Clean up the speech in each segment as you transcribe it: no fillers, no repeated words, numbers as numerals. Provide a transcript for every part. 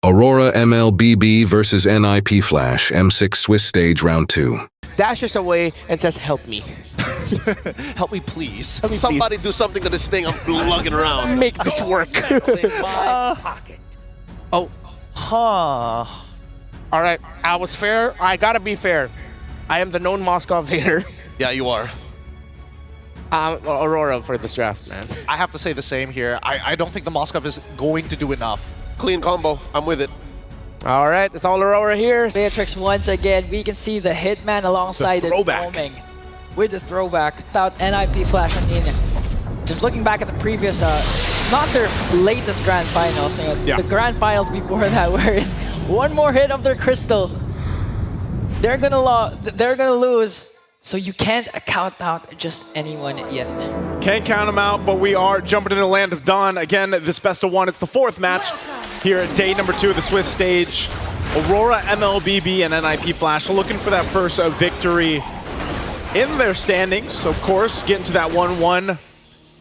AURORA MLBB versus NIP Flash, M6 Swiss Stage Round 2. Dashes away and says, "Help me." Help me, please. Help me, Somebody do something to this thing I'm lugging around. Make this work. Oh, Huh. all right. I was fair. I gotta be fair. I am the known Moskov hater. Yeah, you are. Aurora for this draft, man. I have to say the same here. I don't think the Moskov is going to do enough. Clean combo. I'm with it. All right, it's all Aurora here. Beatrix once again, we can see the Hitman alongside the throwback. Doming with the throwback without NIP Flash. I mean, just looking back at the previous, not their latest grand finals, the grand finals before that, where one more hit of their crystal, they're gonna lose. So you can't count out just anyone yet. Can't count them out, but we are jumping into the land of dawn. Again, this best of one. It's the fourth match here at day number 2 of the Swiss stage. AURORA MLBB and NIP Flash looking for that first victory in their standings. Of course, getting to that 1-1.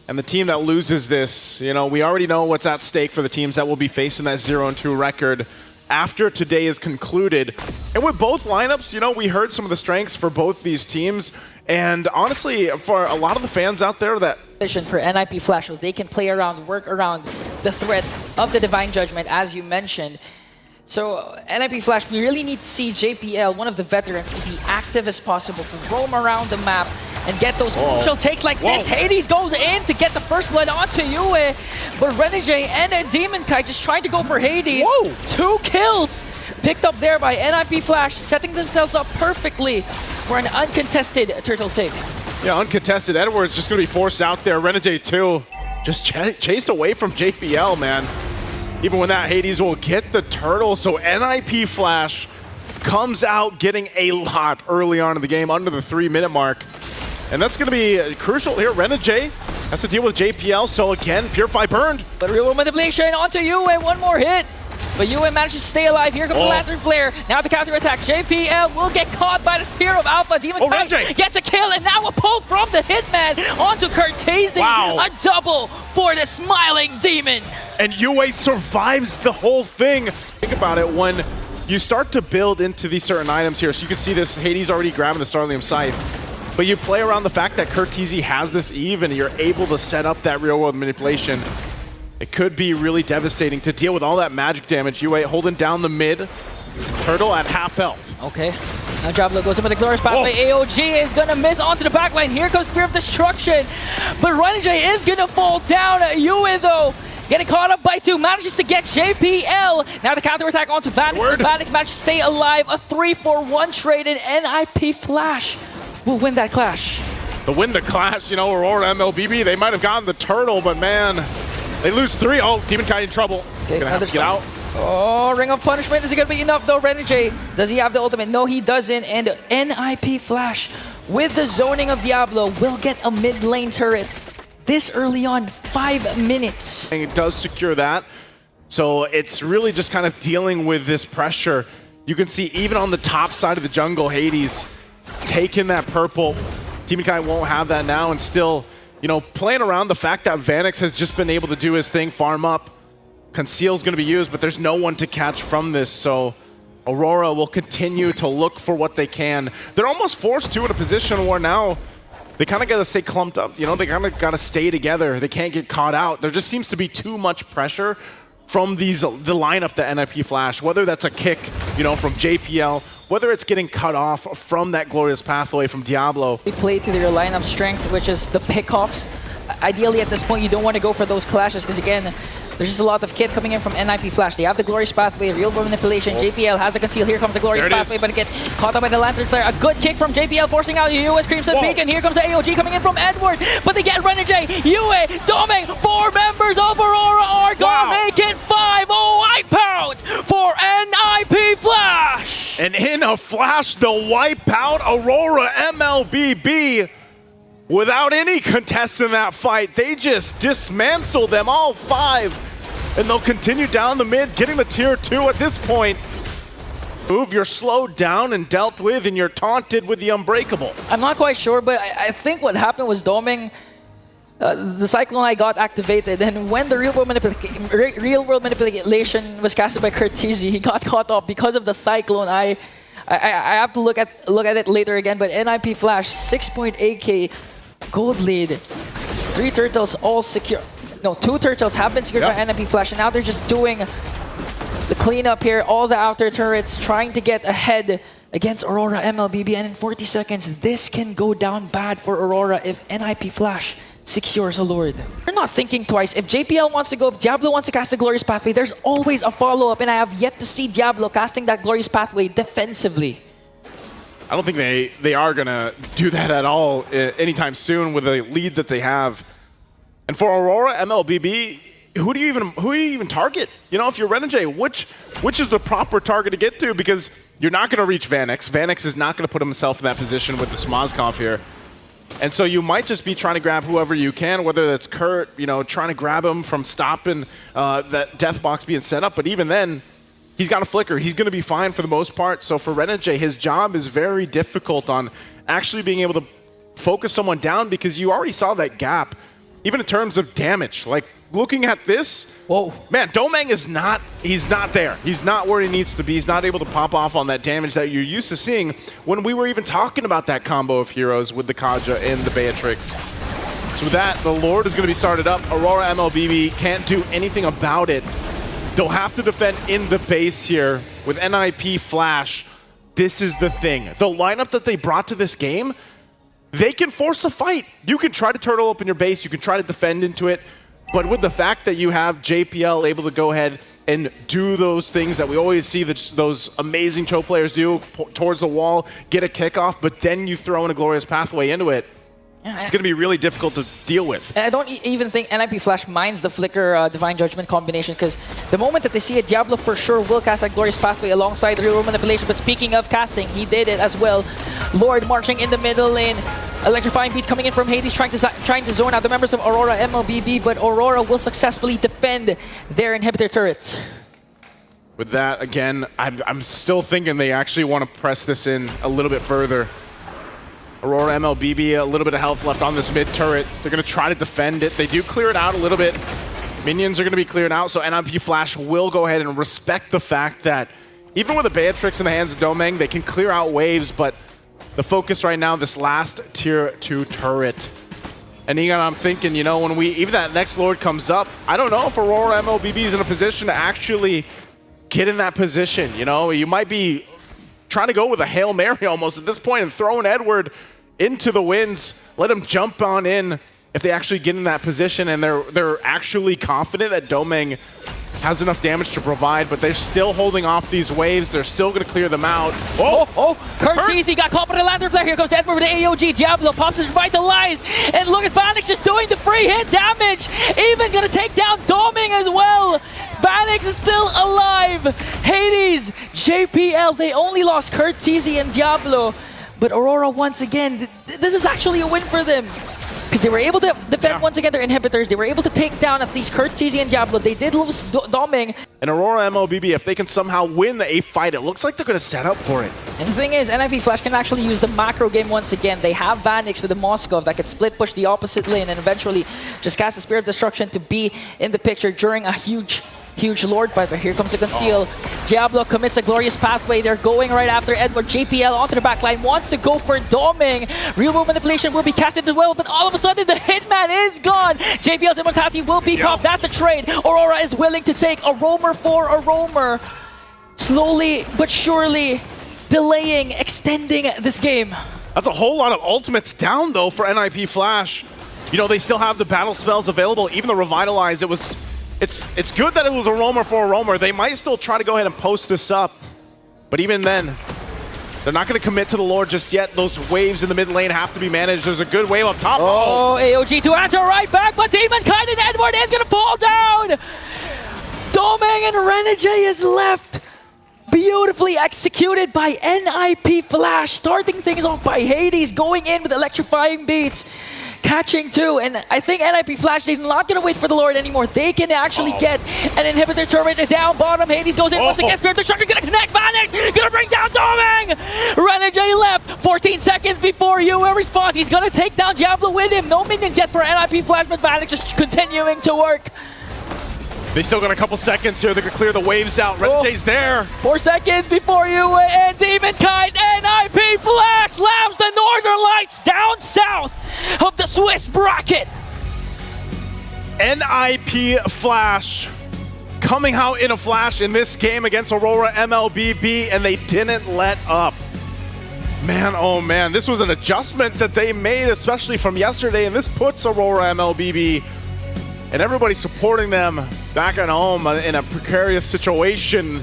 And the team that loses this, you know, we already know what's at stake for the teams that will be facing that 0-2 record after today is concluded. And with both lineups, you know, we heard some of the strengths for both these teams. And honestly, for a lot of the fans out there that... For NIP Flash, so they can play around, work around the threat of the Divine Judgment, as you mentioned. So NIP Flash, we really need to see JPL, one of the veterans, to be active as possible, to roam around the map and get those crucial takes like this. Hades goes in to get the first blood onto Yue, but Renegade and Demon Kai just trying to go for Hades. 2 kills picked up there by NIP Flash, setting themselves up perfectly for an uncontested turtle take. Yeah, uncontested. Edwards just going to be forced out there. Renegade too, just chased away from JPL, man. Even when that Hades will get the turtle, so NIP Flash comes out getting a lot early on in the game, under the 3-minute mark. And that's going to be crucial here. Renegade has to deal with JPL, so again, Purify burned. But real manipulation onto Yue, one more hit. But Yue manages to stay alive. Here comes the Lantern Flare. Now the counter-attack. JPL will get caught by the Spear of Alpha. Demon Kai gets a kill, and now a pull from the Hitman onto Curtese. A double for the Smiling Demon. And Yue survives the whole thing. Think about it, when you start to build into these certain items here, so you can see this Hades already grabbing the Starlium Scythe, but you play around the fact that Curtese has this Eve and you're able to set up that real-world manipulation. It could be really devastating to deal with all that magic damage. Yue holding down the mid. Turtle at half health. Okay. Now Diablo goes in with the Glorious Pathway. AOG is going to miss onto the backline. Here comes Spear of Destruction. But Renegade is going to fall down. Yue, though, getting caught up by 2. Manages to get JPL. Now the counterattack onto Vanix. But Vanix manages to stay alive. A 3-for-1 trade, and NIP Flash will win that clash. To win the clash, you know, Aurora MLBB, they might have gotten the turtle, but man, they lose 3. Oh, Demon Kai in trouble. Gonna have to get out. Oh, Ring of Punishment. Is it going to be enough, though? Renegade, does he have the ultimate? No, he doesn't. And NIP Flash, with the zoning of Diablo, will get a mid lane turret this early on, 5 minutes. And it does secure that. So it's really just kind of dealing with this pressure. You can see even on the top side of the jungle, Hades taking that purple. Demon Kai won't have that now, and still, you know, playing around the fact that Vanix has just been able to do his thing, farm up. Conceal's going to be used, but there's no one to catch from this, so Aurora will continue to look for what they can. They're almost forced to in a position where now they kind of got to stay clumped up. You know, they kind of got to stay together. They can't get caught out. There just seems to be too much pressure from the lineup, the NIP Flash, whether that's a kick, you know, from JPL, whether it's getting cut off from that Glorious Pathway from Diablo. They play to their lineup strength, which is the pickoffs. Ideally, at this point, you don't want to go for those clashes because, again, there's just a lot of kit coming in from NIP Flash. They have the Glorious Pathway, real manipulation. JPL has a conceal. Here comes the Glorious Pathway, but get caught up by the Lantern Flare. A good kick from JPL, forcing out US Crimson Beacon. Here comes the AOG coming in from Edward, but they get Renegade, Yue, Doming. 4 members of Aurora are gonna make it 5-0 wipeout for NIP Flash. And in a flash, the wipeout Aurora MLBB. Without any contest in that fight, they just dismantled them, all 5. And they'll continue down the mid, getting the tier 2 at this point. Move, you're slowed down and dealt with, and you're taunted with the Unbreakable. I'm not quite sure, but I think what happened was Doming the Cyclone Eye got activated, and when the real world manipulation was casted by Curtizi, he got caught off because of the Cyclone Eye. I have to look at it later again, but NIP Flash 6.8k gold lead. 3 turtles all secure. No, 2 turtles have been secured by NIP Flash, and now they're just doing the cleanup here. All the outer turrets trying to get ahead against Aurora MLBB, and in 40 seconds, this can go down bad for Aurora if NIP Flash secures a Lord. You're not thinking twice. If JPL wants to go, if Diablo wants to cast the Glorious Pathway, there's always a follow-up, and I have yet to see Diablo casting that Glorious Pathway defensively. I don't think they are going to do that at all anytime soon with the lead that they have. And for Aurora MLBB, who do you even target? You know, if you're Renegade, which is the proper target to get to? Because you're not going to reach Vanix. Vanix is not going to put himself in that position with this Moskov here. And so you might just be trying to grab whoever you can, whether that's Kurt, you know, trying to grab him from stopping that death box being set up. But even then, he's got a flicker. He's going to be fine for the most part. So for Renegade, his job is very difficult on actually being able to focus someone down, because you already saw that gap, even in terms of damage. Like, looking at this, whoa, man, Domeng is not, he's not there. He's not where he needs to be. He's not able to pop off on that damage that you're used to seeing when we were even talking about that combo of heroes with the Kaja and the Beatrix. So with that, the Lord is going to be started up. Aurora MLBB can't do anything about it. They'll have to defend in the base here with NIP Flash. This is the thing. The lineup that they brought to this game, they can force a fight. You can try to turtle up in your base. You can try to defend into it. But with the fact that you have JPL able to go ahead and do those things that we always see that those amazing Cho players do towards the wall, get a kickoff, but then you throw in a Glorious Pathway into it, it's going to be really difficult to deal with. And I don't even think NIP Flash minds the Flicker Divine Judgment combination, because the moment that they see it, Diablo for sure will cast that Glorious Pathway alongside the Real World Manipulation. But speaking of casting, he did it as well. Lord marching in the middle lane. Electrifying beats coming in from Hades, trying to zone out the members of Aurora MLBB, but Aurora will successfully defend their inhibitor turrets. With that, again, I'm still thinking they actually want to press this in a little bit further. Aurora MLBB, a little bit of health left on this mid turret. They're going to try to defend it. They do clear it out a little bit. Minions are going to be cleared out, so NIP Flash will go ahead and respect the fact that even with a Beatrix in the hands of Domeng, they can clear out waves, but the focus right now, this last tier 2 turret. And Egon, I'm thinking, you know, when even that next Lord comes up, I don't know if Aurora MLBB is in a position to actually get in that position. You know, you might be trying to go with a Hail Mary almost at this point and throwing Edward into the winds, let him jump on in if they actually get in that position and they're actually confident that Domeng has enough damage to provide, but they're still holding off these waves. They're still going to clear them out. Curtizi got caught by the Lantern Flare. Here comes Edward with the AOG. Diablo pops his Revitalize. And look at Vanix just doing the free hit damage. Even going to take down Domeng as well. Vanix is still alive. Hades, JPL, they only lost Curtizi and Diablo. But Aurora, once again, this is actually a win for them. Because they were able to defend once again their inhibitors. They were able to take down at least Curtizi and Diablo. They did lose Domeng. And Aurora MLBB, if they can somehow win the A fight, it looks like they're going to set up for it. And the thing is, NIP Flash can actually use the macro game once again. They have Vanix with the Moskov that could split push the opposite lane and eventually just cast the Spear of Destruction to be in the picture during a huge Lord fight. But here comes the Conceal. Diablo commits a Glorious Pathway. They're going right after Edward. JPL onto the backline, wants to go for Domeng. Real World Manipulation will be casted as well, but all of a sudden the Hitman is gone. JPL's immortality will be popped. That's a trade. Aurora is willing to take a roamer for a roamer. Slowly but surely delaying, extending this game. That's a whole lot of ultimates down though for NIP Flash. You know, they still have the battle spells available. Even the Revitalize, it's good that it was a roamer for a roamer. They might still try to go ahead and post this up, but even then, they're not going to commit to the Lord just yet. Those waves in the mid lane have to be managed. There's a good wave up top. Oh, AOG to answer right back, but Demonkind and Edward is going to fall down. Domeng and Renegade is left. Beautifully executed by NIP Flash, starting things off by Hades, going in with electrifying beats. catching too. And I think NIP Flash, they're not going to wait for the Lord anymore. They can actually get an inhibitor turret down bottom. Hades goes in once again. Spirit Destruction going to connect. Vanix going to bring down Doming. Renegade left. 14 seconds before UA response. He's going to take down Diablo with him. No minions yet for NIP Flash, but Vanix just continuing to work. They still got a couple seconds here. They could clear the waves out. Renegade's there. 4 seconds before you and Demon Kite. NIP Flash slams the Northern Lights down south of the Swiss bracket. NIP Flash coming out in a flash in this game against Aurora MLBB, and they didn't let up. Man, oh man, this was an adjustment that they made, especially from yesterday, and this puts Aurora MLBB and everybody supporting them back at home in a precarious situation.